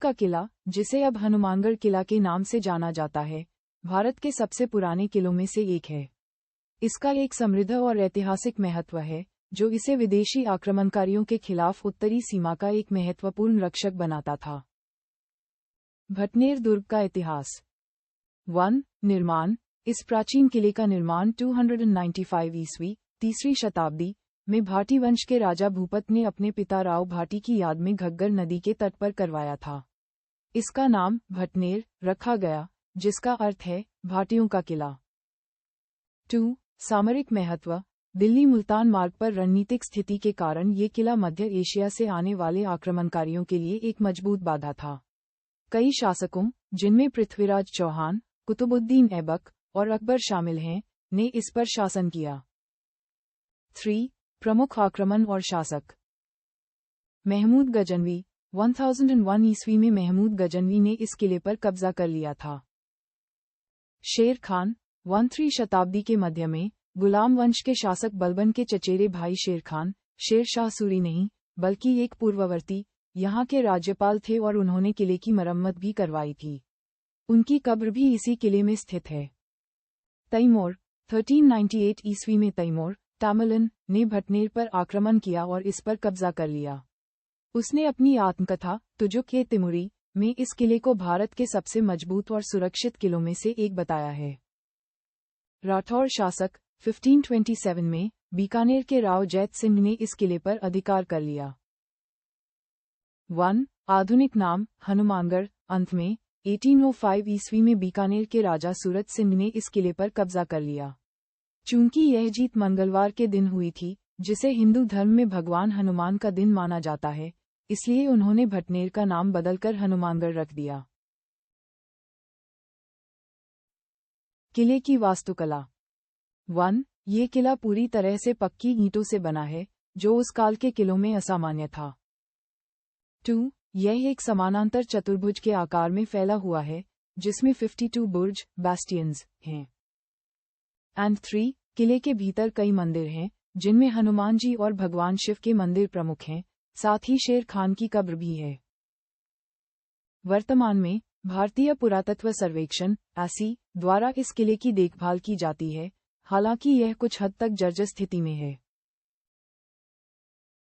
का किला, जिसे अब हनुमानगढ़ किला के नाम से जाना जाता है, भारत के सबसे पुराने किलों में से एक है। इसका एक समृद्ध और ऐतिहासिक महत्व है, जो इसे विदेशी आक्रमणकारियों के खिलाफ उत्तरी सीमा का एक महत्वपूर्ण रक्षक बनाता था। भटनेर दुर्ग का इतिहास। 1. निर्माण। इस प्राचीन किले का निर्माण 295 ईस्वी, तीसरी शताब्दी में भाटी वंश के राजा भूपत ने अपने पिता राव भाटी की याद में घग्गर नदी के तट पर करवाया था। इसका नाम भटनेर रखा गया, जिसका अर्थ है भाटियों का किला। 2. सामरिक महत्व। दिल्ली मुल्तान मार्ग पर रणनीतिक स्थिति के कारण ये किला मध्य एशिया से आने वाले आक्रमणकारियों के लिए एक मजबूत बाधा था। कई शासकों, जिनमें पृथ्वीराज चौहान, कुतुबुद्दीन ऐबक और अकबर शामिल हैं, ने इस पर शासन किया। 3. प्रमुख आक्रमण और शासक। महमूद गजनवी। 1001 ईस्वी में महमूद गजनवी ने इस किले पर कब्जा कर लिया था। शेर खान। 13 शताब्दी के मध्य में गुलाम वंश के शासक बलबन के चचेरे भाई शेर खान, शेर शाह सूरी नहीं, बल्कि एक पूर्ववर्ती, यहाँ के राज्यपाल थे और उन्होंने किले की मरम्मत भी करवाई थी। उनकी कब्र भी इसी किले में स्थित है। तैमूर। 1398 ईस्वी में तैमूर तामिलन ने भटनेर पर आक्रमण किया और इस पर कब्जा कर लिया। उसने अपनी आत्मकथा तुजुक-ए-तिमुरी में इस किले को भारत के सबसे मजबूत और सुरक्षित किलों में से एक बताया है। राठौर शासक। 1527 में बीकानेर के राव जैत सिंह ने इस किले पर अधिकार कर लिया। 1. आधुनिक नाम हनुमानगढ़। अंत में 1805 ईस्वी में बीकानेर के राजा सूरत सिंह ने इस किले पर कब्जा कर लिया। चूंकि यह जीत मंगलवार के दिन हुई थी, जिसे हिंदू धर्म में भगवान हनुमान का दिन माना जाता है, इसलिए उन्होंने भटनेर का नाम बदलकर हनुमानगढ़ रख दिया। किले की वास्तुकला। 1. ये किला पूरी तरह से पक्की ईंटों से बना है, जो उस काल के किलों में असामान्य था। 2. यह एक समानांतर चतुर्भुज के आकार में फैला हुआ है, जिसमें 52 बुर्ज बैस्टियंस हैं। एंड 3. किले के भीतर कई मंदिर हैं, जिनमें हनुमान जी और भगवान शिव के मंदिर प्रमुख हैं, साथ ही शेर खान की कब्र भी है। वर्तमान में भारतीय पुरातत्व सर्वेक्षण (ASI) द्वारा इस किले की देखभाल की जाती है, हालांकि यह कुछ हद तक जर्जर स्थिति में है।